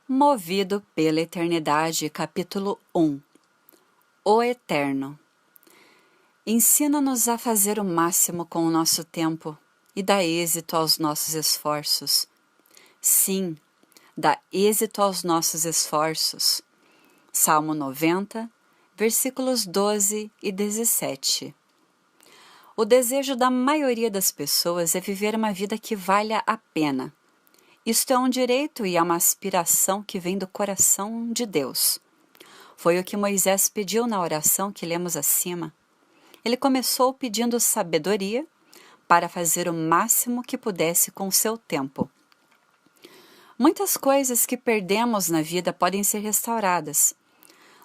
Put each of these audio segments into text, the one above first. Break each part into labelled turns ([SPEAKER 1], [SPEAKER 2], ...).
[SPEAKER 1] Movido pela Eternidade, capítulo 1. O Eterno. Ensina-nos a fazer o máximo com o nosso tempo e dá êxito aos nossos esforços. Sim, dá êxito aos nossos esforços. Salmo 90, versículos 12 e 17. O desejo da maioria das pessoas é viver uma vida que valha a pena. Isto é um direito e é uma aspiração que vem do coração de Deus. Foi o que Moisés pediu na oração que lemos acima. Ele começou pedindo sabedoria para fazer o máximo que pudesse com o seu tempo. Muitas coisas que perdemos na vida podem ser restauradas.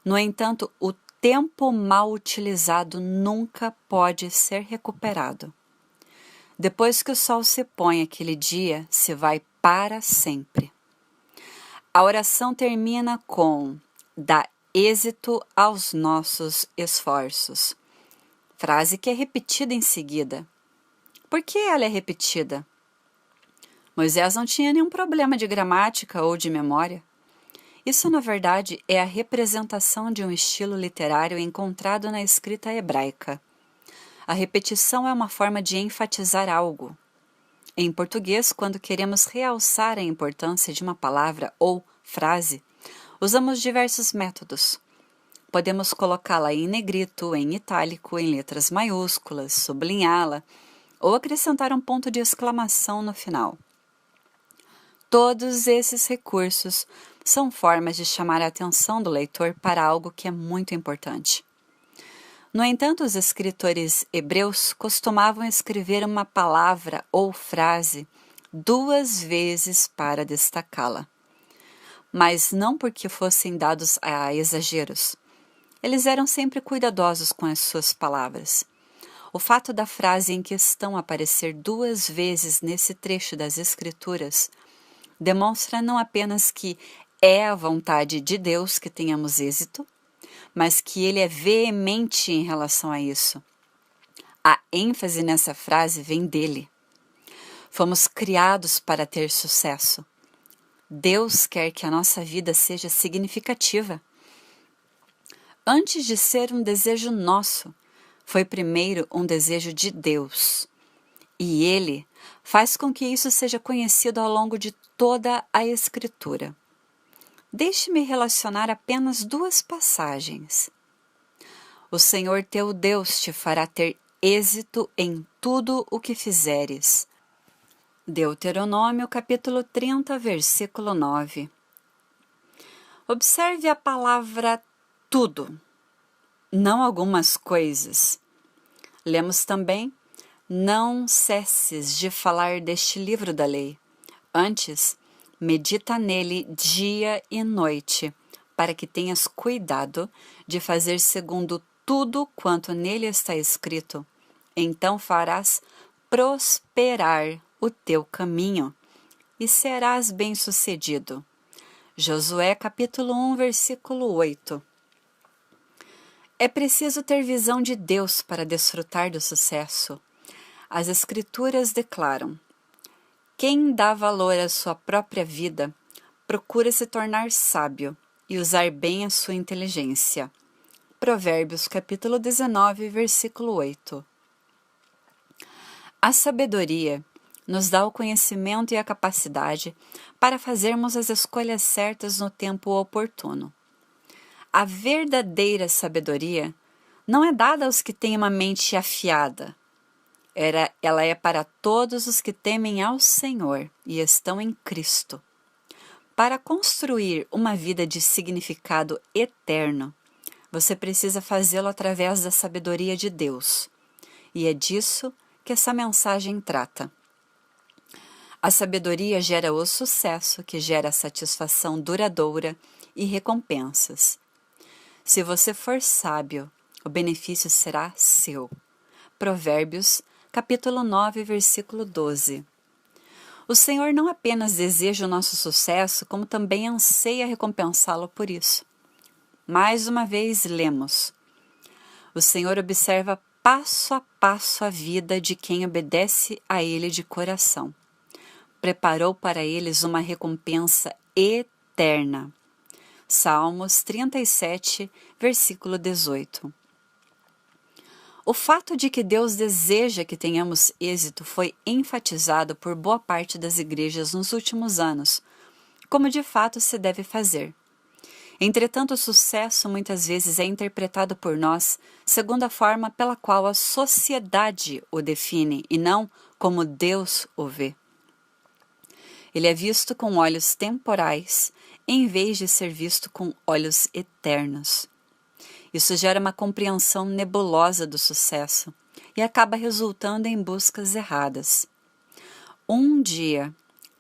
[SPEAKER 1] No entanto, o tempo mal utilizado nunca pode ser recuperado. Depois que o sol se põe aquele dia, se vai para sempre. A oração termina com dá êxito aos nossos esforços. Frase que é repetida em seguida. Por que ela é repetida? Moisés não tinha nenhum problema de gramática ou de memória. Isso, na verdade, é a representação de um estilo literário encontrado na escrita hebraica. A repetição é uma forma de enfatizar algo. Em português, quando queremos realçar a importância de uma palavra ou frase, usamos diversos métodos. Podemos colocá-la em negrito, em itálico, em letras maiúsculas, sublinhá-la ou acrescentar um ponto de exclamação no final. Todos esses recursos são formas de chamar a atenção do leitor para algo que é muito importante. No entanto, os escritores hebreus costumavam escrever uma palavra ou frase 2 vezes para destacá-la. Mas não porque fossem dados a exageros. Eles eram sempre cuidadosos com as suas palavras. O fato da frase em questão aparecer 2 vezes nesse trecho das Escrituras demonstra não apenas que é a vontade de Deus que tenhamos êxito, mas que ele é veemente em relação a isso. A ênfase nessa frase vem dele. Fomos criados para ter sucesso. Deus quer que a nossa vida seja significativa. Antes de ser um desejo nosso, foi primeiro um desejo de Deus. E Ele faz com que isso seja conhecido ao longo de toda a Escritura. Deixe-me relacionar apenas 2 passagens. O Senhor teu Deus te fará ter êxito em tudo o que fizeres. Deuteronômio, capítulo 30, versículo 9. Observe a palavra tudo, não algumas coisas. Lemos também, não cesses de falar deste livro da lei. Antes, medita nele dia e noite, para que tenhas cuidado de fazer segundo tudo quanto nele está escrito. Então farás prosperar o teu caminho e serás bem-sucedido. Josué capítulo 1, versículo 8. É preciso ter visão de Deus para desfrutar do sucesso. As Escrituras declaram: quem dá valor à sua própria vida procura se tornar sábio e usar bem a sua inteligência. Provérbios capítulo 19, versículo 8. A sabedoria nos dá o conhecimento e a capacidade para fazermos as escolhas certas no tempo oportuno. A verdadeira sabedoria não é dada aos que têm uma mente afiada. Ela é para todos os que temem ao Senhor e estão em Cristo. Para construir uma vida de significado eterno, você precisa fazê-lo através da sabedoria de Deus. E é disso que essa mensagem trata. A sabedoria gera o sucesso, que gera satisfação duradoura e recompensas. Se você for sábio, o benefício será seu. Provérbios, capítulo 9, versículo 12. O Senhor não apenas deseja o nosso sucesso, como também anseia recompensá-lo por isso. Mais uma vez lemos: o Senhor observa passo a passo a vida de quem obedece a Ele de coração. Preparou para eles uma recompensa eterna eterna. Salmos 37, versículo 18. O fato de que Deus deseja que tenhamos êxito foi enfatizado por boa parte das igrejas nos últimos anos, como de fato se deve fazer. Entretanto, o sucesso muitas vezes é interpretado por nós segundo a forma pela qual a sociedade o define e não como Deus o vê. Ele é visto com olhos temporais em vez de ser visto com olhos eternos. Isso gera uma compreensão nebulosa do sucesso e acaba resultando em buscas erradas. Um dia,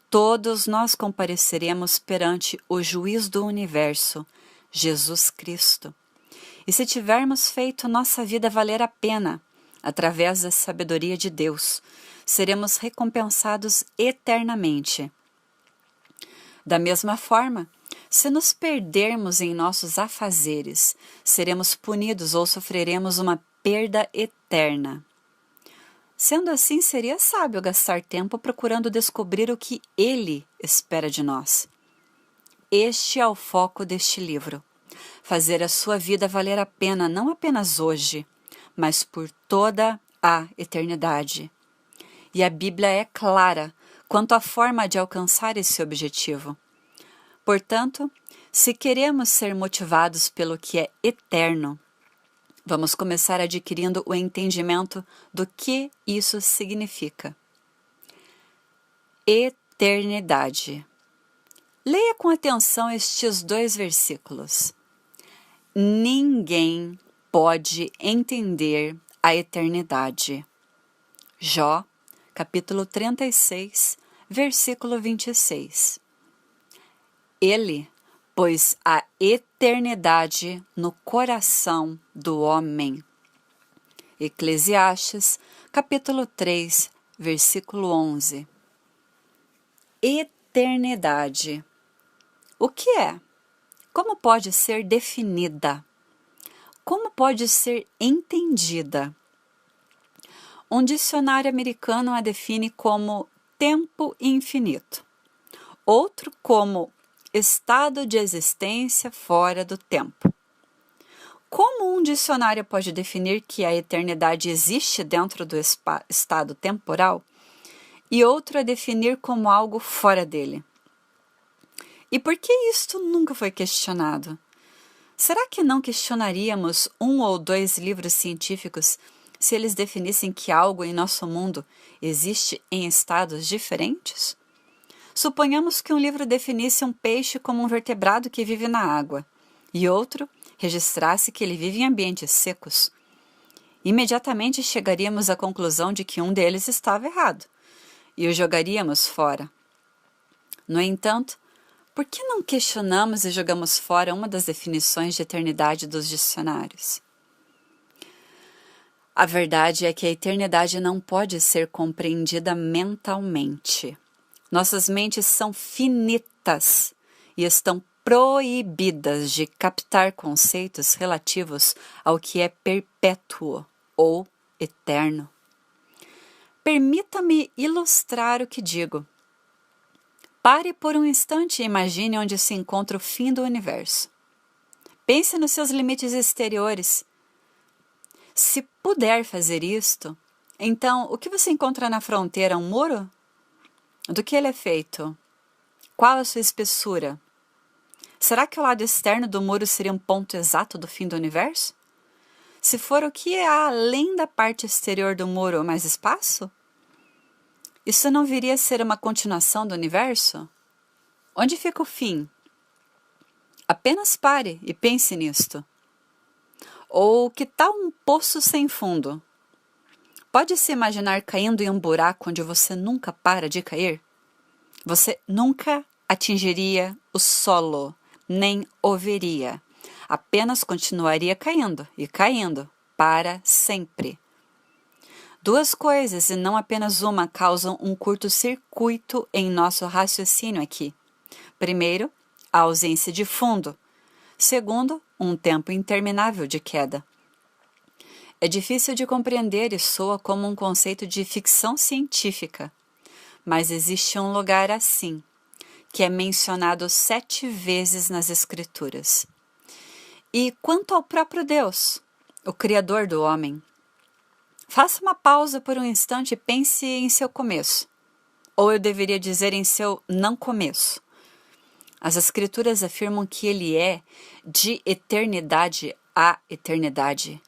[SPEAKER 1] todos nós compareceremos perante o juiz do universo, Jesus Cristo. E se tivermos feito nossa vida valer a pena, através da sabedoria de Deus, seremos recompensados eternamente. Da mesma forma, se nos perdermos em nossos afazeres, seremos punidos ou sofreremos uma perda eterna. Sendo assim, seria sábio gastar tempo procurando descobrir o que Ele espera de nós. Este é o foco deste livro: fazer a sua vida valer a pena não apenas hoje, mas por toda a eternidade. E a Bíblia é clara quanto à forma de alcançar esse objetivo. Portanto, se queremos ser motivados pelo que é eterno, vamos começar adquirindo o entendimento do que isso significa. Eternidade. Leia com atenção estes 2 versículos. Ninguém pode entender a eternidade. Jó, capítulo 36, versículo 26. Ele pôs a eternidade no coração do homem. Eclesiastes, capítulo 3, versículo 11. Eternidade. O que é? Como pode ser definida? Como pode ser entendida? Um dicionário americano a define como tempo infinito, outro como estado de existência fora do tempo. Como um dicionário pode definir que a eternidade existe dentro do estado temporal e outro a definir como algo fora dele? E por que isto nunca foi questionado? Será que não questionaríamos 1 ou 2 livros científicos se eles definissem que algo em nosso mundo existe em estados diferentes? Suponhamos que um livro definisse um peixe como um vertebrado que vive na água e outro registrasse que ele vive em ambientes secos. Imediatamente chegaríamos à conclusão de que um deles estava errado e o jogaríamos fora. No entanto, por que não questionamos e jogamos fora uma das definições de eternidade dos dicionários? A verdade é que a eternidade não pode ser compreendida mentalmente. Nossas mentes são finitas e estão proibidas de captar conceitos relativos ao que é perpétuo ou eterno. Permita-me ilustrar o que digo. Pare por um instante e imagine onde se encontra o fim do universo. Pense nos seus limites exteriores. Se puder fazer isto, então o que você encontra na fronteira? Um muro? Do que ele é feito? Qual a sua espessura? Será que o lado externo do muro seria um ponto exato do fim do universo? Se for, o que há além da parte exterior do muro, mais espaço? Isso não viria a ser uma continuação do universo? Onde fica o fim? Apenas pare e pense nisto. Ou que tal um poço sem fundo? Pode se imaginar caindo em um buraco onde você nunca para de cair? Você nunca atingiria o solo, nem o veria. Apenas continuaria caindo e caindo, para sempre. 2 coisas, e não apenas uma, causam um curto-circuito em nosso raciocínio aqui. Primeiro, a ausência de fundo. Segundo, um tempo interminável de queda. É difícil de compreender e soa como um conceito de ficção científica. Mas existe um lugar assim, que é mencionado 7 vezes nas Escrituras. E quanto ao próprio Deus, o Criador do homem, faça uma pausa por um instante e pense em seu começo. Ou eu deveria dizer em seu não começo. As Escrituras afirmam que ele é de eternidade a eternidade.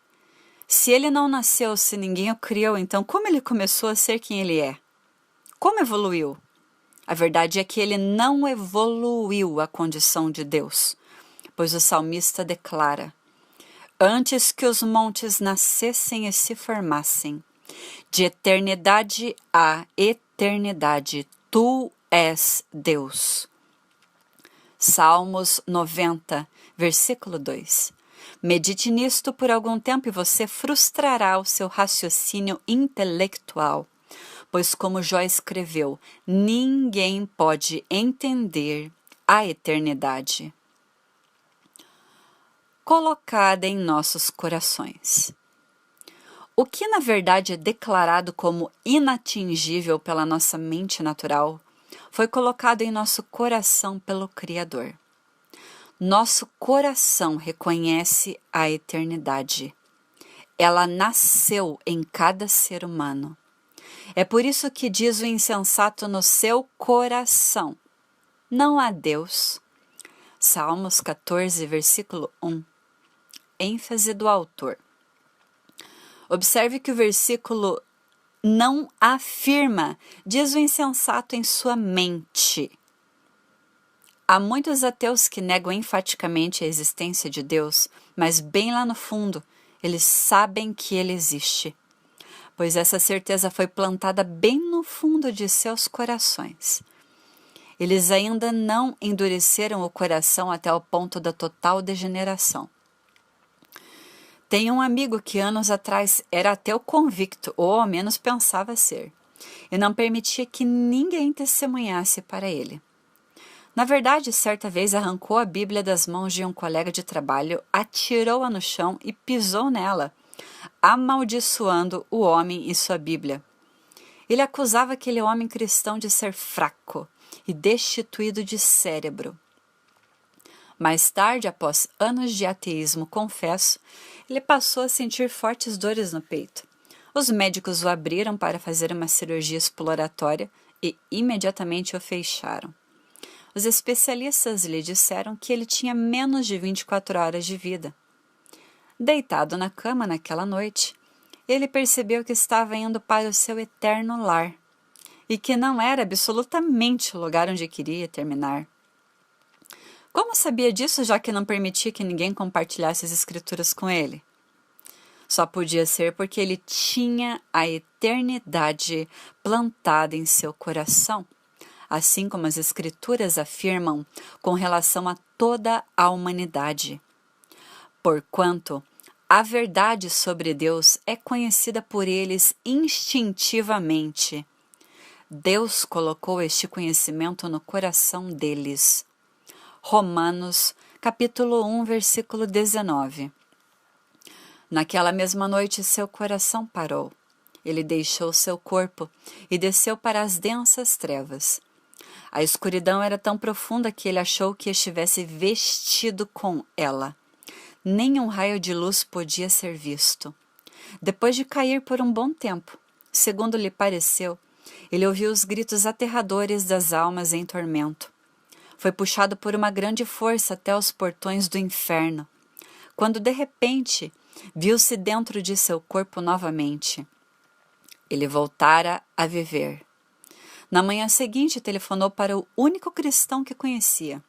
[SPEAKER 1] Se ele não nasceu, se ninguém o criou, então como ele começou a ser quem ele é? Como evoluiu? A verdade é que ele não evoluiu à condição de Deus, pois o salmista declara: antes que os montes nascessem e se formassem, de eternidade a eternidade, tu és Deus. Salmos 90, versículo 2. Medite nisto por algum tempo e você frustrará o seu raciocínio intelectual, pois como Jó escreveu, ninguém pode entender a eternidade. Colocada em nossos corações. O que na verdade é declarado como inatingível pela nossa mente natural, foi colocado em nosso coração pelo Criador. Nosso coração reconhece a eternidade. Ela nasceu em cada ser humano. É por isso que diz o insensato no seu coração: não há Deus. Salmos 14, versículo 1. ênfase do autor. Observe que o versículo não afirma, diz o insensato em sua mente. Há muitos ateus que negam enfaticamente a existência de Deus, mas bem lá no fundo, eles sabem que ele existe, pois essa certeza foi plantada bem no fundo de seus corações. Eles ainda não endureceram o coração até o ponto da total degeneração. Tenho um amigo que anos atrás era ateu convicto, ou ao menos pensava ser, e não permitia que ninguém testemunhasse para ele. Na verdade, certa vez arrancou a Bíblia das mãos de um colega de trabalho, atirou-a no chão e pisou nela, amaldiçoando o homem e sua Bíblia. Ele acusava aquele homem cristão de ser fraco e destituído de cérebro. Mais tarde, após anos de ateísmo confesso, ele passou a sentir fortes dores no peito. Os médicos o abriram para fazer uma cirurgia exploratória e imediatamente o fecharam. Os especialistas lhe disseram que ele tinha menos de 24 horas de vida. Deitado na cama naquela noite, ele percebeu que estava indo para o seu eterno lar e que não era absolutamente o lugar onde queria terminar. Como sabia disso, já que não permitia que ninguém compartilhasse as escrituras com ele? Só podia ser porque ele tinha a eternidade plantada em seu coração, assim como as escrituras afirmam com relação a toda a humanidade. Porquanto a verdade sobre Deus é conhecida por eles instintivamente. Deus colocou este conhecimento no coração deles. Romanos, capítulo 1, versículo 19. Naquela mesma noite seu coração parou. Ele deixou seu corpo e desceu para as densas trevas. A escuridão era tão profunda que ele achou que estivesse vestido com ela. Nenhum raio de luz podia ser visto. Depois de cair por um bom tempo, segundo lhe pareceu, ele ouviu os gritos aterradores das almas em tormento. Foi puxado por uma grande força até os portões do inferno, quando de repente viu-se dentro de seu corpo novamente. Ele voltara a viver. Na manhã seguinte, telefonou para o único cristão que conhecia.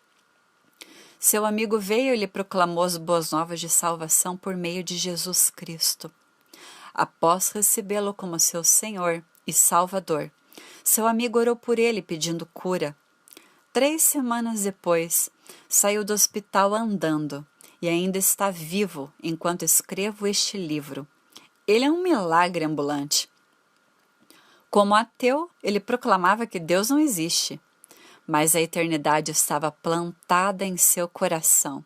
[SPEAKER 1] Seu amigo veio e lhe proclamou as boas novas de salvação por meio de Jesus Cristo. Após recebê-lo como seu Senhor e Salvador, seu amigo orou por ele pedindo cura. 3 semanas depois, saiu do hospital andando e ainda está vivo enquanto escrevo este livro. Ele é um milagre ambulante. Como ateu, ele proclamava que Deus não existe, mas a eternidade estava plantada em seu coração.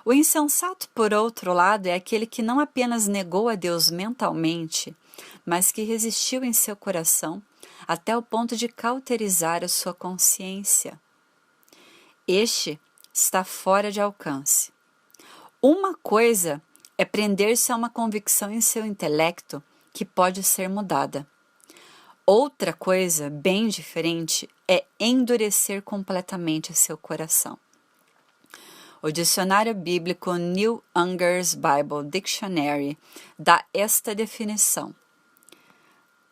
[SPEAKER 1] O insensato, por outro lado, é aquele que não apenas negou a Deus mentalmente, mas que resistiu em seu coração até o ponto de cauterizar a sua consciência. Este está fora de alcance. Uma coisa é prender-se a uma convicção em seu intelecto que pode ser mudada. Outra coisa, bem diferente, é endurecer completamente seu coração. O dicionário bíblico New Unger's Bible Dictionary dá esta definição.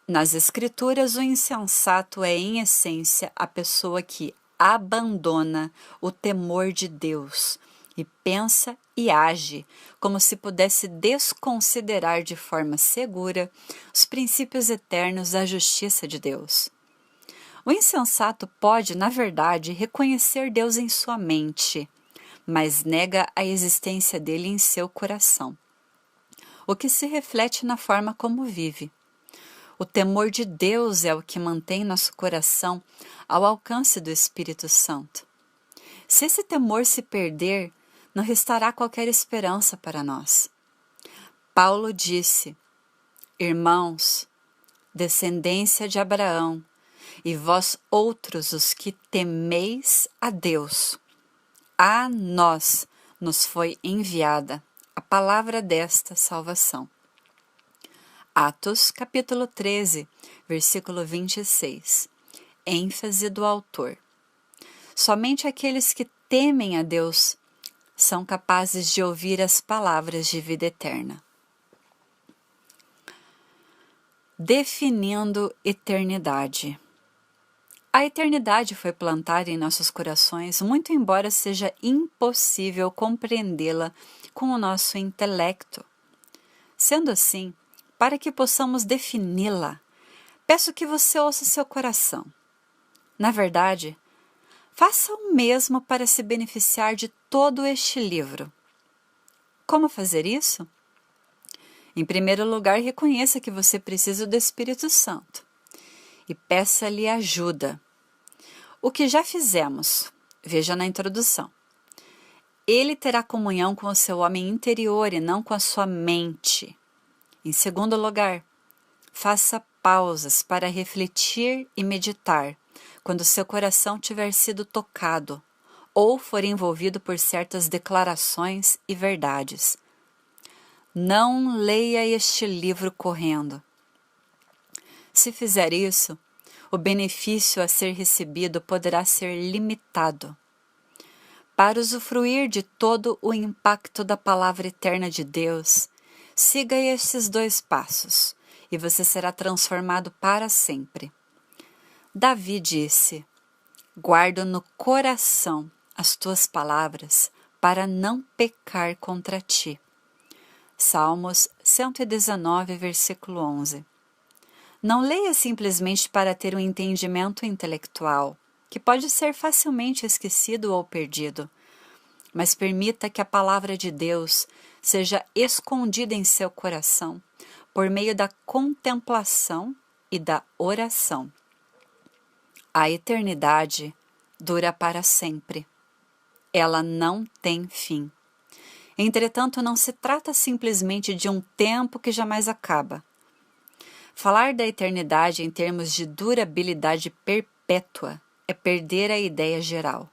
[SPEAKER 1] Nas Escrituras, o insensato é, em essência, a pessoa que abandona o temor de Deus e pensa e age como se pudesse desconsiderar de forma segura os princípios eternos da justiça de Deus. O insensato pode, na verdade, reconhecer Deus em sua mente, mas nega a existência dele em seu coração, o que se reflete na forma como vive. O temor de Deus é o que mantém nosso coração ao alcance do Espírito Santo. Se esse temor se perder, não restará qualquer esperança para nós. Paulo disse: Irmãos, descendência de Abraão, e vós outros os que temeis a Deus, a nós nos foi enviada a palavra desta salvação. Atos, capítulo 13, versículo 26. ênfase do autor. Somente aqueles que temem a Deus são capazes de ouvir as palavras de vida eterna. Definindo eternidade. A eternidade foi plantada em nossos corações, muito embora seja impossível compreendê-la com o nosso intelecto. Sendo assim, para que possamos defini-la, peço que você ouça seu coração. Na verdade, faça o mesmo para se beneficiar de todo este livro. Como fazer isso? Em primeiro lugar, reconheça que você precisa do Espírito Santo e peça-lhe ajuda. O que já fizemos, veja na introdução. Ele terá comunhão com o seu homem interior e não com a sua mente. Em segundo lugar, faça pausas para refletir e meditar quando seu coração tiver sido tocado ou for envolvido por certas declarações e verdades. Não leia este livro correndo. Se fizer isso, o benefício a ser recebido poderá ser limitado. Para usufruir de todo o impacto da palavra eterna de Deus, siga estes 2 passos e você será transformado para sempre. Davi disse: guardo no coração as tuas palavras para não pecar contra ti. Salmos 119, versículo 11. Não leia simplesmente para ter um entendimento intelectual, que pode ser facilmente esquecido ou perdido, mas permita que a palavra de Deus seja escondida em seu coração por meio da contemplação e da oração. A eternidade dura para sempre. Ela não tem fim. Entretanto, não se trata simplesmente de um tempo que jamais acaba. Falar da eternidade em termos de durabilidade perpétua é perder a ideia geral.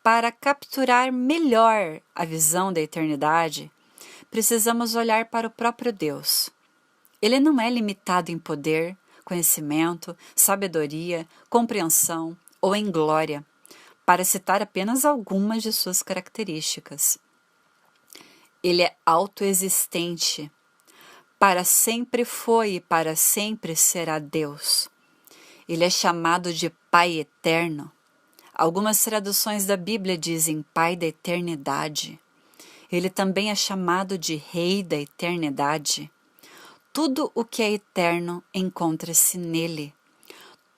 [SPEAKER 1] Para capturar melhor a visão da eternidade, precisamos olhar para o próprio Deus. Ele não é limitado em poder, conhecimento, sabedoria, compreensão ou em glória, para citar apenas algumas de suas características. Ele é autoexistente. Para sempre foi e para sempre será Deus. Ele é chamado de Pai Eterno. Algumas traduções da Bíblia dizem Pai da Eternidade. Ele também é chamado de Rei da Eternidade. Tudo o que é eterno encontra-se nele.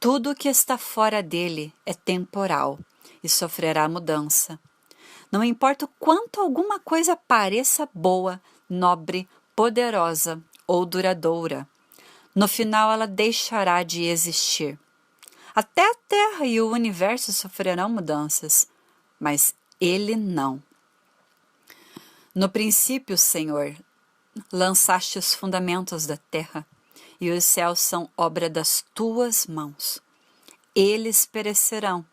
[SPEAKER 1] Tudo o que está fora dele é temporal e sofrerá mudança. Não importa o quanto alguma coisa pareça boa, nobre, poderosa ou duradoura, no final ela deixará de existir. Até a Terra e o Universo sofrerão mudanças, mas ele não. No princípio, Senhor, lançaste os fundamentos da terra, e os céus são obra das tuas mãos. Eles perecerão.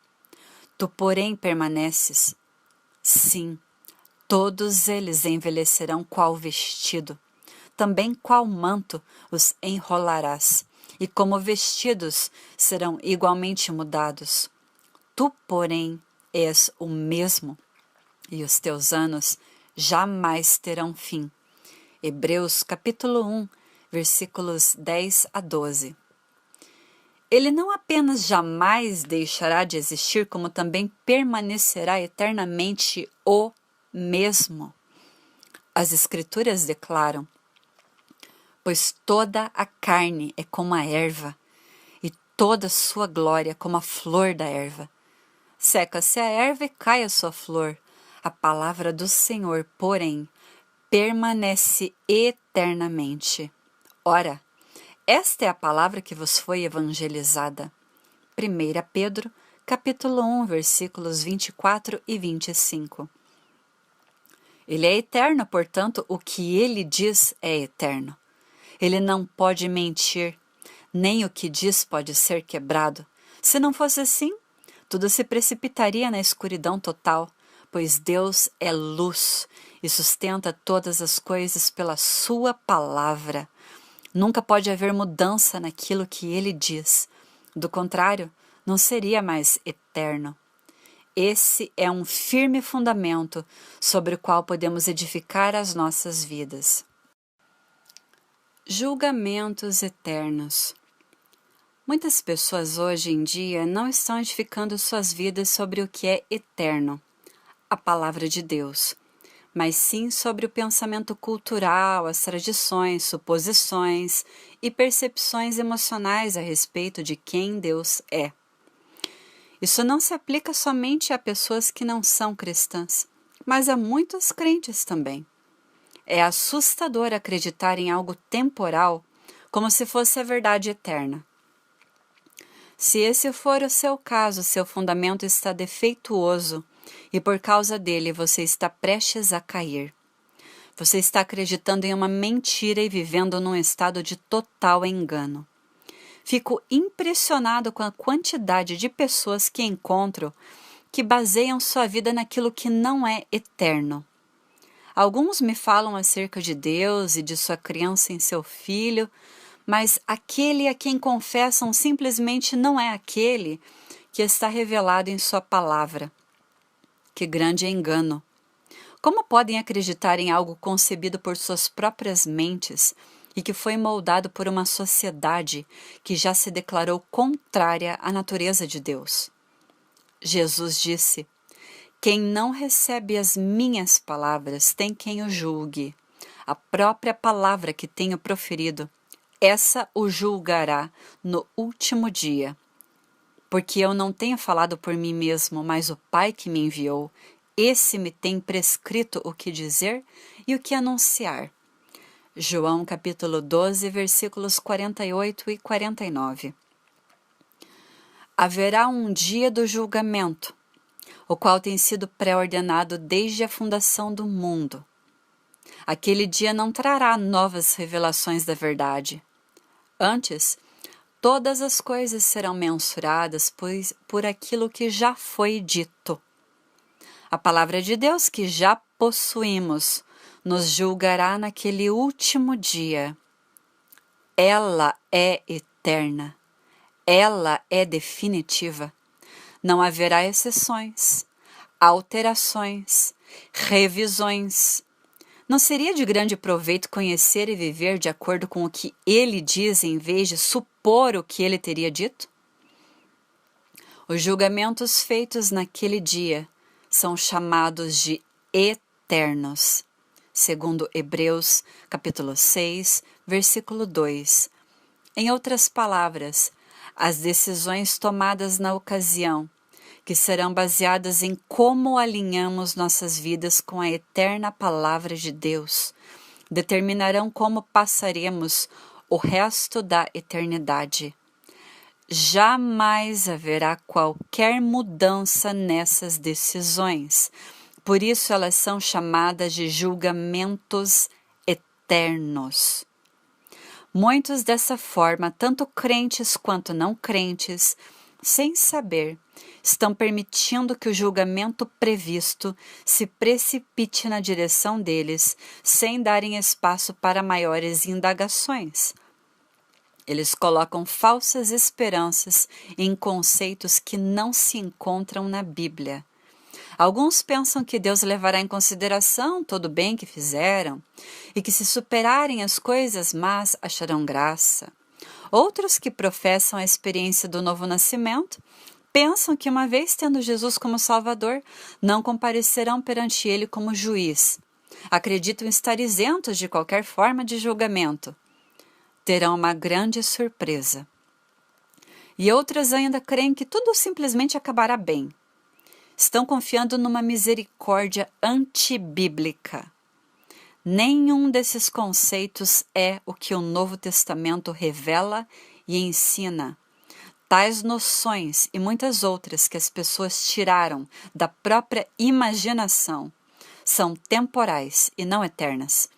[SPEAKER 1] Tu, porém, permaneces. Sim, todos eles envelhecerão qual vestido. Também qual manto os enrolarás, e como vestidos serão igualmente mudados. Tu, porém, és o mesmo, e os teus anos jamais terão fim. Hebreus capítulo 1, versículos 10 a 12. Ele não apenas jamais deixará de existir, como também permanecerá eternamente o mesmo. As Escrituras declaram: pois toda a carne é como a erva, e toda a sua glória como a flor da erva. Seca-se a erva e cai a sua flor. A palavra do Senhor, porém, permanece eternamente. Ora, esta é a palavra que vos foi evangelizada. 1 Pedro, capítulo 1, versículos 24 e 25. Ele é eterno, portanto, o que ele diz é eterno. Ele não pode mentir, nem o que diz pode ser quebrado. Se não fosse assim, tudo se precipitaria na escuridão total, pois Deus é luz e sustenta todas as coisas pela sua palavra. Nunca pode haver mudança naquilo que ele diz. Do contrário, não seria mais eterno. Esse é um firme fundamento sobre o qual podemos edificar as nossas vidas. Julgamentos eternos. Muitas pessoas hoje em dia não estão edificando suas vidas sobre o que é eterno, a palavra de Deus, mas sim sobre o pensamento cultural, as tradições, suposições e percepções emocionais a respeito de quem Deus é. Isso não se aplica somente a pessoas que não são cristãs, mas a muitos crentes também. É assustador acreditar em algo temporal como se fosse a verdade eterna. Se esse for o seu caso, seu fundamento está defeituoso e por causa dele você está prestes a cair. Você está acreditando em uma mentira e vivendo num estado de total engano. Fico impressionado com a quantidade de pessoas que encontro que baseiam sua vida naquilo que não é eterno. Alguns me falam acerca de Deus e de sua crença em seu Filho, mas aquele a quem confessam simplesmente não é aquele que está revelado em sua palavra. Que grande engano! Como podem acreditar em algo concebido por suas próprias mentes e que foi moldado por uma sociedade que já se declarou contrária à natureza de Deus? Jesus disse: quem não recebe as minhas palavras tem quem o julgue. A própria palavra que tenho proferido, essa o julgará no último dia. Porque eu não tenho falado por mim mesmo, mas o Pai que me enviou, esse me tem prescrito o que dizer e o que anunciar. João capítulo 12, versículos 48 e 49. Haverá um dia do julgamento, o qual tem sido pré-ordenado desde a fundação do mundo. Aquele dia não trará novas revelações da verdade. Antes, todas as coisas serão mensuradas por aquilo que já foi dito. A palavra de Deus que já possuímos nos julgará naquele último dia. Ela é eterna. Ela é definitiva. Não haverá exceções, alterações, revisões. Não seria de grande proveito conhecer e viver de acordo com o que ele diz em vez de supor o que ele teria dito? Os julgamentos feitos naquele dia são chamados de eternos, segundo Hebreus capítulo 6, versículo 2. Em outras palavras, as decisões tomadas na ocasião, que serão baseadas em como alinhamos nossas vidas com a eterna palavra de Deus, determinarão como passaremos o resto da eternidade. Jamais haverá qualquer mudança nessas decisões, por isso elas são chamadas de julgamentos eternos. Muitos dessa forma, tanto crentes quanto não crentes, sem saber, estão permitindo que o julgamento previsto se precipite na direção deles, sem darem espaço para maiores indagações. Eles colocam falsas esperanças em conceitos que não se encontram na Bíblia. Alguns pensam que Deus levará em consideração todo o bem que fizeram e que, se superarem as coisas más, acharão graça. Outros, que professam a experiência do novo nascimento, pensam que, uma vez tendo Jesus como Salvador, não comparecerão perante Ele como juiz. Acreditam estar isentos de qualquer forma de julgamento. Terão uma grande surpresa. E outras ainda creem que tudo simplesmente acabará bem. Estão confiando numa misericórdia antibíblica. Nenhum desses conceitos é o que o Novo Testamento revela e ensina. Tais noções e muitas outras que as pessoas tiraram da própria imaginação são temporais e não eternas,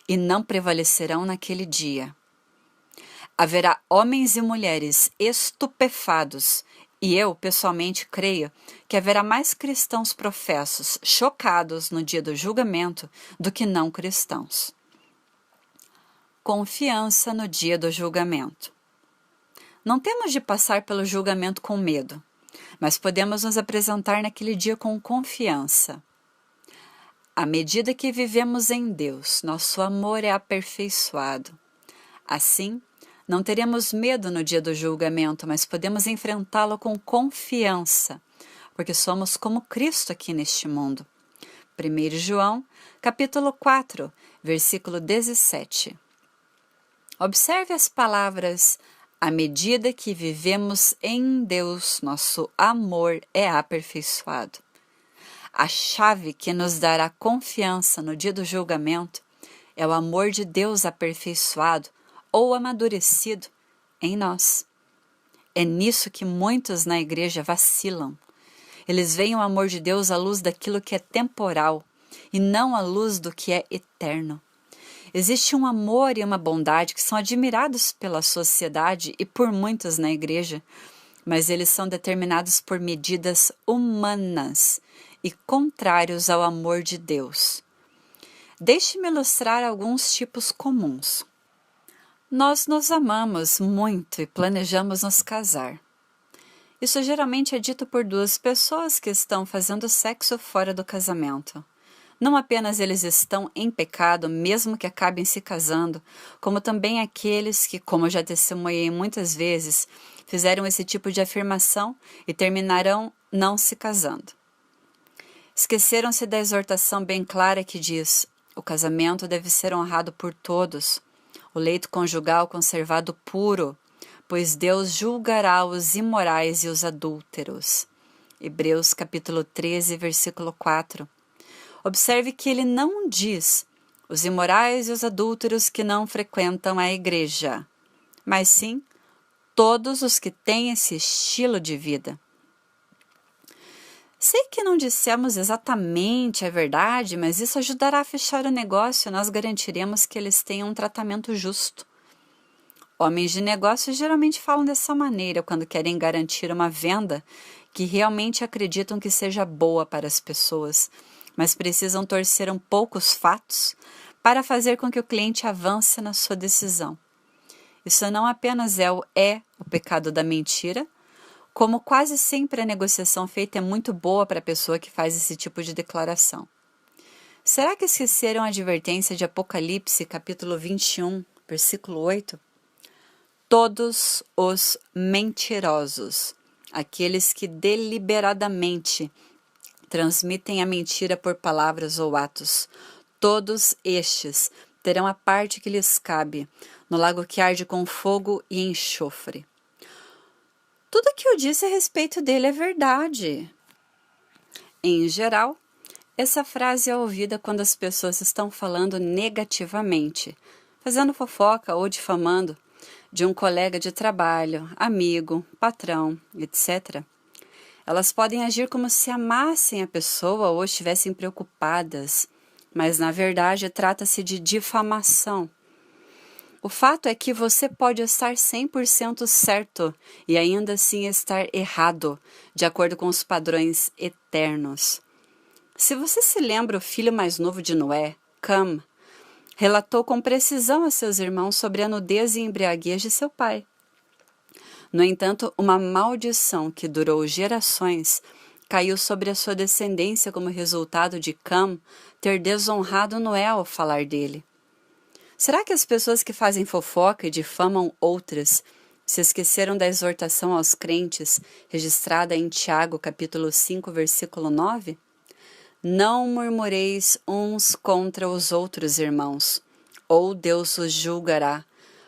[SPEAKER 1] e não prevalecerão naquele dia. Haverá homens e mulheres estupefados, e eu, pessoalmente, creio que haverá mais cristãos professos chocados no dia do julgamento do que não cristãos. Confiança no dia do julgamento. Não temos de passar pelo julgamento com medo, mas podemos nos apresentar naquele dia com confiança. À medida que vivemos em Deus, nosso amor é aperfeiçoado. Assim, não teremos medo no dia do julgamento, mas podemos enfrentá-lo com confiança, porque somos como Cristo aqui neste mundo. 1 João, capítulo 4, versículo 17. Observe as palavras: à medida que vivemos em Deus, nosso amor é aperfeiçoado. A chave que nos dará confiança no dia do julgamento é o amor de Deus aperfeiçoado ou amadurecido em nós. É nisso que muitos na igreja vacilam. Eles veem o amor de Deus à luz daquilo que é temporal e não à luz do que é eterno. Existe um amor e uma bondade que são admirados pela sociedade e por muitos na igreja, mas eles são determinados por medidas humanas e contrários ao amor de Deus. Deixe-me ilustrar alguns tipos comuns. Nós nos amamos muito e planejamos nos casar. Isso geralmente é dito por duas pessoas que estão fazendo sexo fora do casamento. Não apenas eles estão em pecado, mesmo que acabem se casando, como também aqueles que, como eu já testemunhei muitas vezes, fizeram esse tipo de afirmação e terminarão não se casando. Esqueceram-se da exortação bem clara que diz: o casamento deve ser honrado por todos, o leito conjugal conservado puro, pois Deus julgará os imorais e os adúlteros. Hebreus capítulo 13, versículo 4. Observe que ele não diz os imorais e os adúlteros que não frequentam a igreja, mas sim todos os que têm esse estilo de vida. Sei que não dissemos exatamente a verdade, mas isso ajudará a fechar o negócio e nós garantiremos que eles tenham um tratamento justo. Homens de negócios geralmente falam dessa maneira quando querem garantir uma venda que realmente acreditam que seja boa para as pessoas, mas precisam torcer um pouco os fatos para fazer com que o cliente avance na sua decisão. Isso não apenas é o pecado da mentira, como quase sempre a negociação feita é muito boa para a pessoa que faz esse tipo de declaração. Será que esqueceram a advertência de Apocalipse, capítulo 21, versículo 8? Todos os mentirosos, aqueles que deliberadamente transmitem a mentira por palavras ou atos, todos estes terão a parte que lhes cabe, no lago que arde com fogo e enxofre. Tudo que eu disse a respeito dele é verdade. Em geral, essa frase é ouvida quando as pessoas estão falando negativamente, fazendo fofoca ou difamando de um colega de trabalho, amigo, patrão, etc. Elas podem agir como se amassem a pessoa ou estivessem preocupadas, mas na verdade trata-se de difamação. O fato é que você pode estar 100% certo e ainda assim estar errado, de acordo com os padrões eternos. Se você se lembra, o filho mais novo de Noé, Cam, relatou com precisão a seus irmãos sobre a nudez e embriaguez de seu pai. No entanto, uma maldição que durou gerações caiu sobre a sua descendência como resultado de Cam ter desonrado Noé ao falar dele. Será que as pessoas que fazem fofoca e difamam outras se esqueceram da exortação aos crentes registrada em Tiago, capítulo 5, versículo 9? Não murmureis uns contra os outros, irmãos, ou Deus os julgará,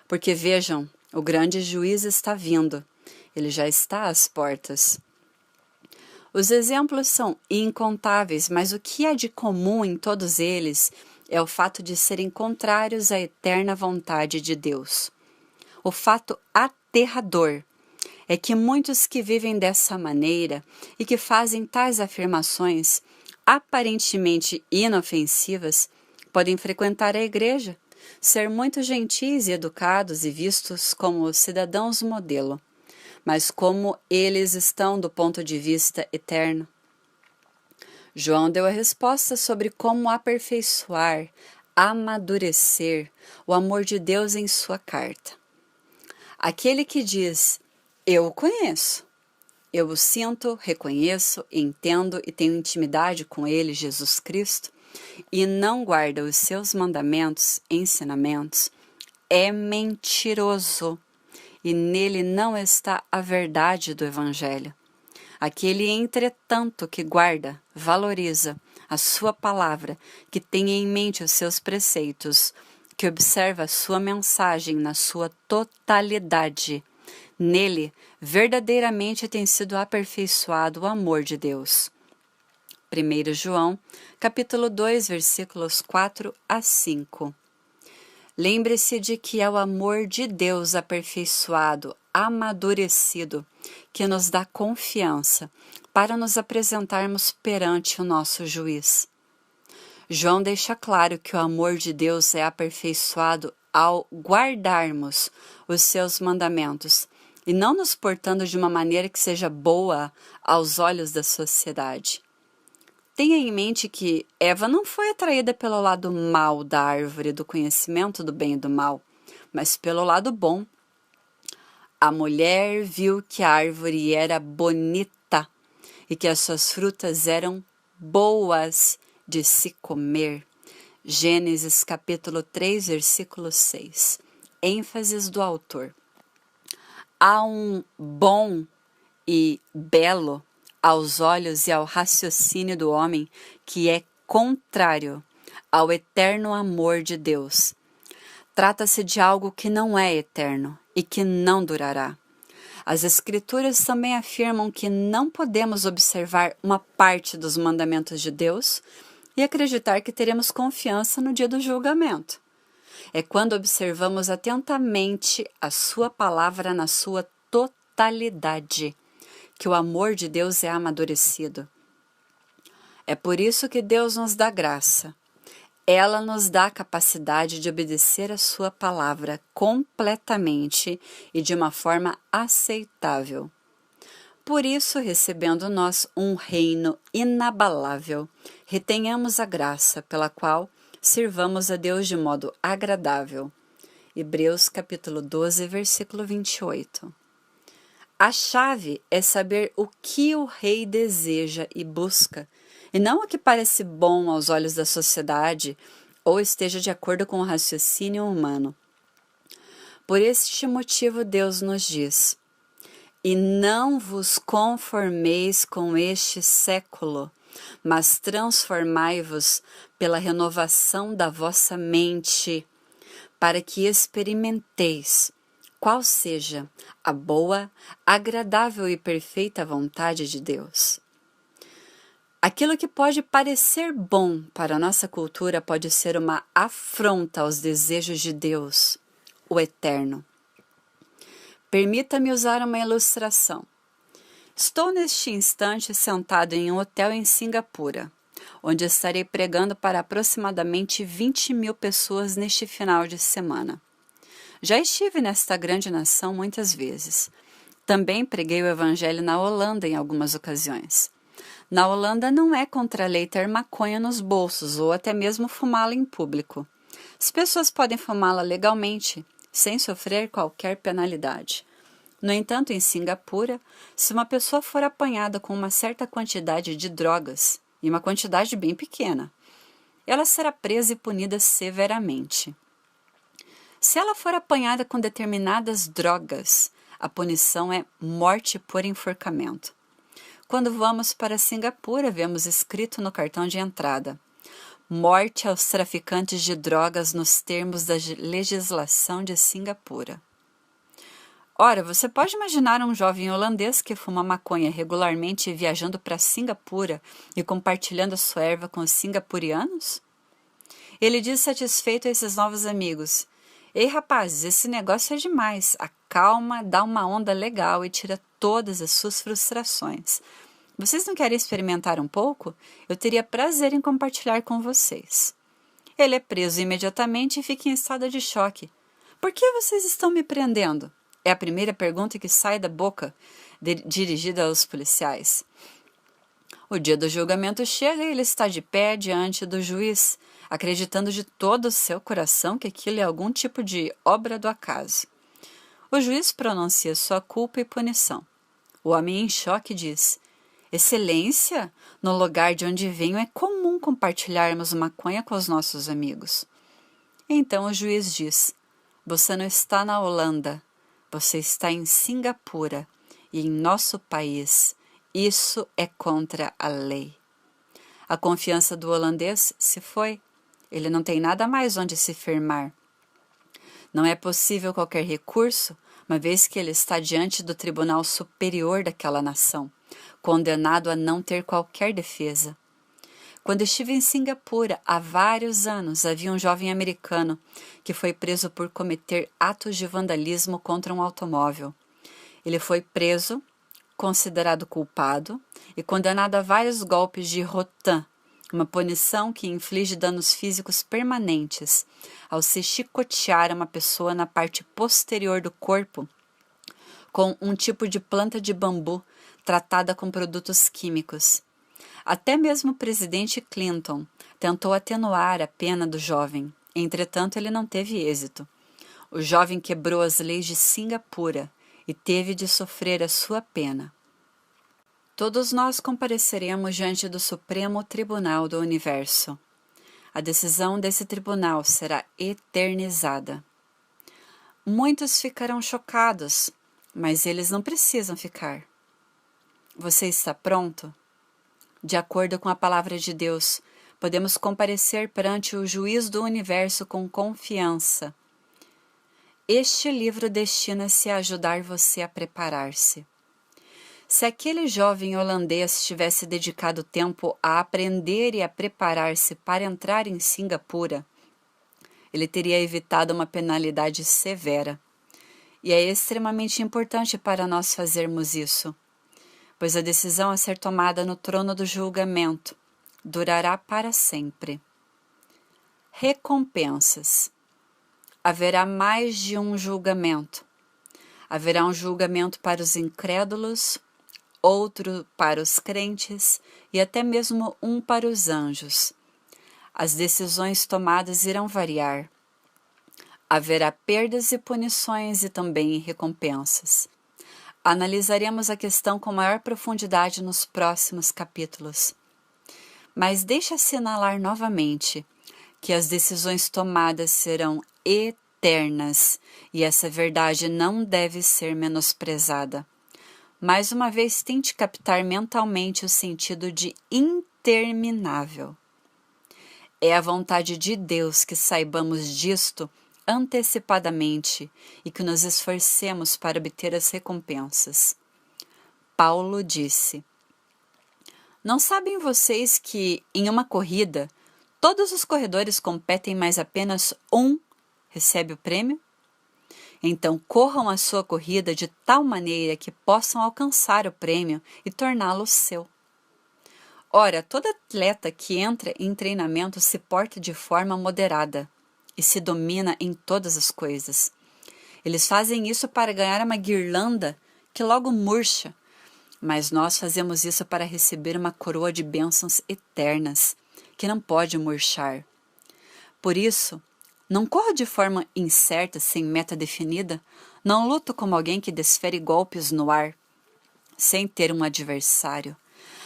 [SPEAKER 1] porque vejam, o grande juiz está vindo, ele já está às portas. Os exemplos são incontáveis, mas o que há de comum em todos eles é o fato de serem contrários à eterna vontade de Deus. O fato aterrador é que muitos que vivem dessa maneira e que fazem tais afirmações aparentemente inofensivas podem frequentar a igreja, ser muito gentis e educados e vistos como cidadãos modelo. Mas como eles estão do ponto de vista eterno? João deu a resposta sobre como aperfeiçoar, amadurecer o amor de Deus em sua carta. Aquele que diz, eu o conheço, eu o sinto, reconheço, entendo e tenho intimidade com ele, Jesus Cristo, e não guarda os seus mandamentos, ensinamentos, é mentiroso. E nele não está a verdade do Evangelho. Aquele, entretanto, que guarda, valoriza a sua palavra, que tem em mente os seus preceitos, que observa a sua mensagem na sua totalidade, nele verdadeiramente tem sido aperfeiçoado o amor de Deus. 1 João, capítulo 2, versículos 4 a 5. Lembre-se de que é o amor de Deus aperfeiçoado, amadurecido, que nos dá confiança para nos apresentarmos perante o nosso juiz. João deixa claro que o amor de Deus é aperfeiçoado ao guardarmos os seus mandamentos e não nos portando de uma maneira que seja boa aos olhos da sociedade. Tenha em mente que Eva não foi atraída pelo lado mau da árvore do conhecimento do bem e do mal, mas pelo lado bom. A mulher viu que a árvore era bonita e que as suas frutas eram boas de se comer. Gênesis capítulo 3, versículo 6. ênfases do autor. Há um bom e belo aos olhos e ao raciocínio do homem que é contrário ao eterno amor de Deus. Trata-se de algo que não é eterno e que não durará. As Escrituras também afirmam que não podemos observar uma parte dos mandamentos de Deus e acreditar que teremos confiança no dia do julgamento. É quando observamos atentamente a sua palavra na sua totalidade que o amor de Deus é amadurecido. É por isso que Deus nos dá graça. Ela nos dá a capacidade de obedecer a sua palavra completamente e de uma forma aceitável. Por isso, recebendo nós um reino inabalável, retenhamos a graça pela qual sirvamos a Deus de modo agradável. Hebreus capítulo 12, versículo 28. A chave é saber o que o rei deseja e busca, e não o que parece bom aos olhos da sociedade ou esteja de acordo com o raciocínio humano. Por este motivo Deus nos diz: e não vos conformeis com este século, mas transformai-vos pela renovação da vossa mente, para que experimenteis qual seja a boa, agradável e perfeita vontade de Deus. Aquilo que pode parecer bom para a nossa cultura pode ser uma afronta aos desejos de Deus, o Eterno. Permita-me usar uma ilustração. Estou neste instante sentado em um hotel em Singapura, onde estarei pregando para aproximadamente 20.000 pessoas neste final de semana. Já estive nesta grande nação muitas vezes. Também preguei o evangelho na Holanda em algumas ocasiões. Na Holanda não é contra a lei ter maconha nos bolsos ou até mesmo fumá-la em público. As pessoas podem fumá-la legalmente, sem sofrer qualquer penalidade. No entanto, em Singapura, se uma pessoa for apanhada com uma certa quantidade de drogas, e uma quantidade bem pequena, ela será presa e punida severamente. Se ela for apanhada com determinadas drogas, a punição é morte por enforcamento. Quando vamos para Singapura, vemos escrito no cartão de entrada: morte aos traficantes de drogas nos termos da legislação de Singapura. Ora, você pode imaginar um jovem holandês que fuma maconha regularmente viajando para Singapura e compartilhando a sua erva com os singapurianos? Ele diz satisfeito a esses novos amigos: ei, rapazes, esse negócio é demais. Acalma, dá uma onda legal e tira todas as suas frustrações. Vocês não querem experimentar um pouco? Eu teria prazer em compartilhar com vocês. Ele é preso imediatamente e fica em estado de choque. Por que vocês estão me prendendo? É a primeira pergunta que sai da boca dirigida aos policiais. O dia do julgamento chega e ele está de pé diante do juiz, acreditando de todo o seu coração que aquilo é algum tipo de obra do acaso. O juiz pronuncia sua culpa e punição. O homem em choque diz: Excelência, no lugar de onde venho é comum compartilharmos maconha com os nossos amigos. Então o juiz diz: você não está na Holanda, você está em Singapura e em nosso país. Isso é contra a lei. A confiança do holandês se foi. Ele não tem nada mais onde se firmar. Não é possível qualquer recurso, uma vez que ele está diante do tribunal superior daquela nação, condenado a não ter qualquer defesa. Quando estive em Singapura, há vários anos, havia um jovem americano que foi preso por cometer atos de vandalismo contra um automóvel. Ele foi preso, considerado culpado e condenado a vários golpes de rotin, uma punição que inflige danos físicos permanentes ao se chicotear uma pessoa na parte posterior do corpo com um tipo de planta de bambu tratada com produtos químicos. Até mesmo o presidente Clinton tentou atenuar a pena do jovem, entretanto ele não teve êxito. O jovem quebrou as leis de Singapura e teve de sofrer a sua pena. Todos nós compareceremos diante do Supremo Tribunal do Universo. A decisão desse tribunal será eternizada. Muitos ficarão chocados, mas eles não precisam ficar. Você está pronto? De acordo com a palavra de Deus, podemos comparecer perante o juiz do universo com confiança. Este livro destina-se a ajudar você a preparar-se. Se aquele jovem holandês tivesse dedicado tempo a aprender e a preparar-se para entrar em Singapura, ele teria evitado uma penalidade severa. E é extremamente importante para nós fazermos isso, pois a decisão a ser tomada no trono do julgamento durará para sempre. Recompensas. Haverá mais de um julgamento. Haverá um julgamento para os incrédulos, outro para os crentes e até mesmo um para os anjos. As decisões tomadas irão variar. Haverá perdas e punições e também recompensas. Analisaremos a questão com maior profundidade nos próximos capítulos. Mas deixe assinalar novamente que as decisões tomadas serão eternas e essa verdade não deve ser menosprezada. Mais uma vez, tente captar mentalmente o sentido de interminável. É a vontade de Deus que saibamos disto antecipadamente e que nos esforcemos para obter as recompensas. Paulo disse: não sabem vocês que, em uma corrida, todos os corredores competem, mas apenas um recebe o prêmio? Então corram a sua corrida de tal maneira que possam alcançar o prêmio e torná-lo seu. Ora, todo atleta que entra em treinamento se porta de forma moderada e se domina em todas as coisas. Eles fazem isso para ganhar uma guirlanda que logo murcha, mas nós fazemos isso para receber uma coroa de bênçãos eternas, que não pode murchar. Por isso, não corro de forma incerta, sem meta definida, não luto como alguém que desfere golpes no ar, sem ter um adversário,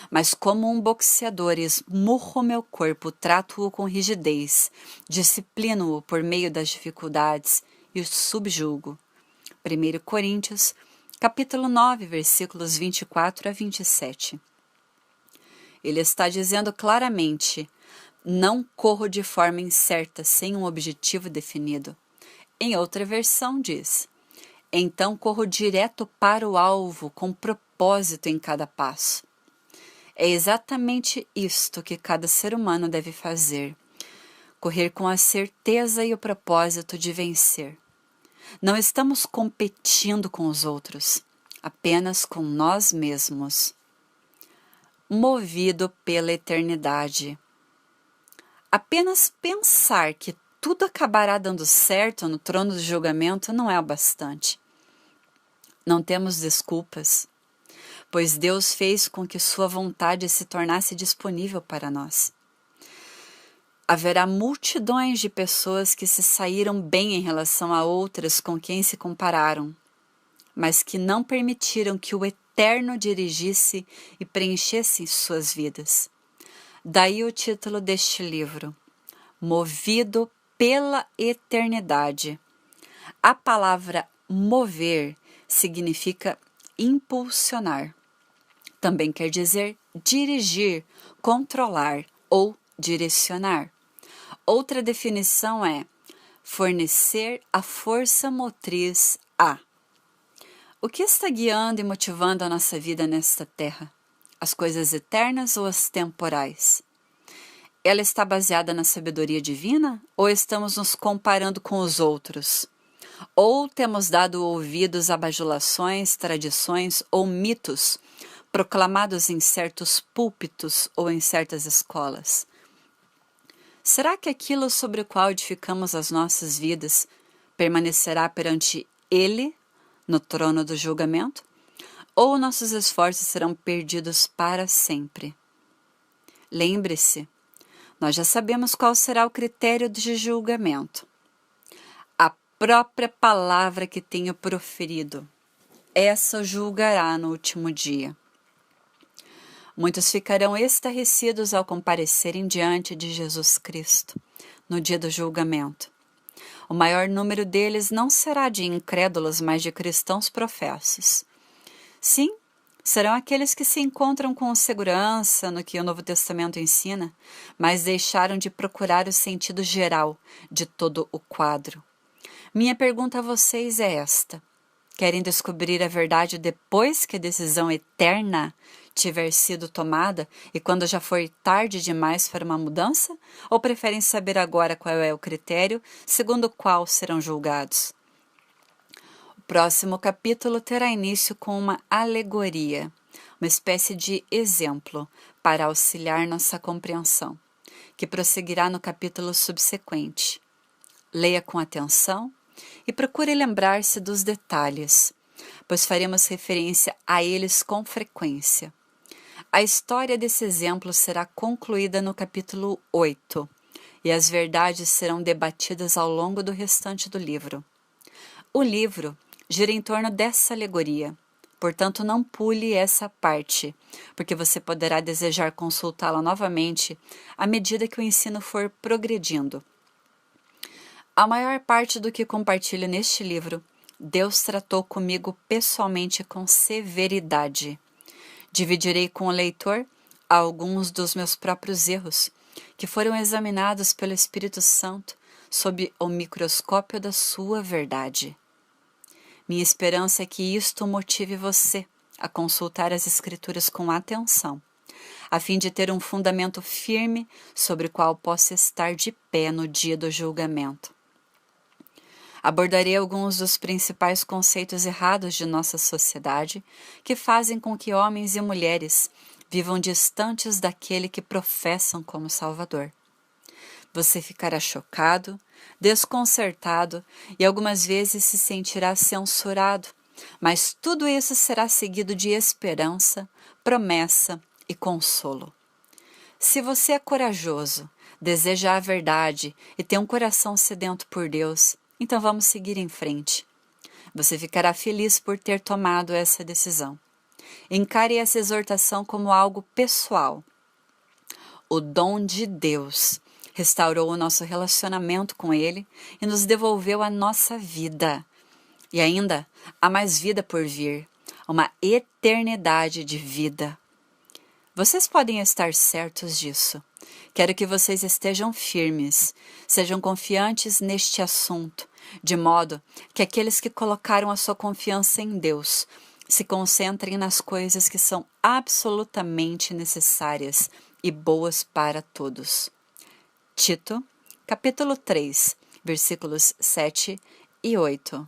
[SPEAKER 1] mas como um boxeador esmurro meu corpo, trato-o com rigidez, disciplino-o por meio das dificuldades e o subjugo. 1 Coríntios, capítulo 9, versículos 24 a 27. Ele está dizendo claramente: não corro de forma incerta, sem um objetivo definido. Em outra versão diz: então corro direto para o alvo, com propósito em cada passo. É exatamente isto que cada ser humano deve fazer: correr com a certeza e o propósito de vencer. Não estamos competindo com os outros, apenas com nós mesmos. Movido pela eternidade. Apenas pensar que tudo acabará dando certo no trono do julgamento não é o bastante. Não temos desculpas, pois Deus fez com que sua vontade se tornasse disponível para nós. Haverá multidões de pessoas que se saíram bem em relação a outras com quem se compararam, mas que não permitiram que o Eterno dirigisse e preenchesse suas vidas. Daí o título deste livro, Movido pela Eternidade. A palavra mover significa impulsionar. Também quer dizer dirigir, controlar ou direcionar. Outra definição é fornecer a força motriz a. O que está guiando e motivando a nossa vida nesta terra? As coisas eternas ou as temporais? Ela está baseada na sabedoria divina ou estamos nos comparando com os outros? Ou temos dado ouvidos a bajulações, tradições ou mitos proclamados em certos púlpitos ou em certas escolas? Será que aquilo sobre o qual edificamos as nossas vidas permanecerá perante Ele, no trono do julgamento? Ou nossos esforços serão perdidos para sempre? Lembre-se, nós já sabemos qual será o critério de julgamento. A própria palavra que tenho proferido, essa julgará no último dia. Muitos ficarão estarrecidos ao comparecerem diante de Jesus Cristo, no dia do julgamento. O maior número deles não será de incrédulos, mas de cristãos professos. Sim, serão aqueles que se encontram com segurança no que o Novo Testamento ensina, mas deixaram de procurar o sentido geral de todo o quadro. Minha pergunta a vocês é esta: querem descobrir a verdade depois que a decisão eterna tiver sido tomada e quando já for tarde demais para uma mudança? Ou preferem saber agora qual é o critério segundo o qual serão julgados? O próximo capítulo terá início com uma alegoria, uma espécie de exemplo para auxiliar nossa compreensão, que prosseguirá no capítulo subsequente. Leia com atenção e procure lembrar-se dos detalhes, pois faremos referência a eles com frequência. A história desse exemplo será concluída no capítulo 8, e as verdades serão debatidas ao longo do restante do livro. O livro gira em torno dessa alegoria, portanto não pule essa parte, porque você poderá desejar consultá-la novamente à medida que o ensino for progredindo. A maior parte do que compartilho neste livro, Deus tratou comigo pessoalmente com severidade. Dividirei com o leitor alguns dos meus próprios erros, que foram examinados pelo Espírito Santo sob o microscópio da sua verdade. Minha esperança é que isto motive você a consultar as Escrituras com atenção, a fim de ter um fundamento firme sobre o qual possa estar de pé no dia do julgamento. Abordarei alguns dos principais conceitos errados de nossa sociedade que fazem com que homens e mulheres vivam distantes daquele que professam como Salvador. Você ficará chocado, desconcertado e algumas vezes se sentirá censurado, mas tudo isso será seguido de esperança, promessa e consolo. Se você é corajoso, deseja a verdade e tem um coração sedento por Deus, então vamos seguir em frente. Você ficará feliz por ter tomado essa decisão. Encare essa exortação como algo pessoal. O dom de Deus restaurou o nosso relacionamento com Ele e nos devolveu a nossa vida. E ainda há mais vida por vir, uma eternidade de vida. Vocês podem estar certos disso. Quero que vocês estejam firmes, sejam confiantes neste assunto, de modo que aqueles que colocaram a sua confiança em Deus se concentrem nas coisas que são absolutamente necessárias e boas para todos. Tito, capítulo 3, versículos 7 e 8.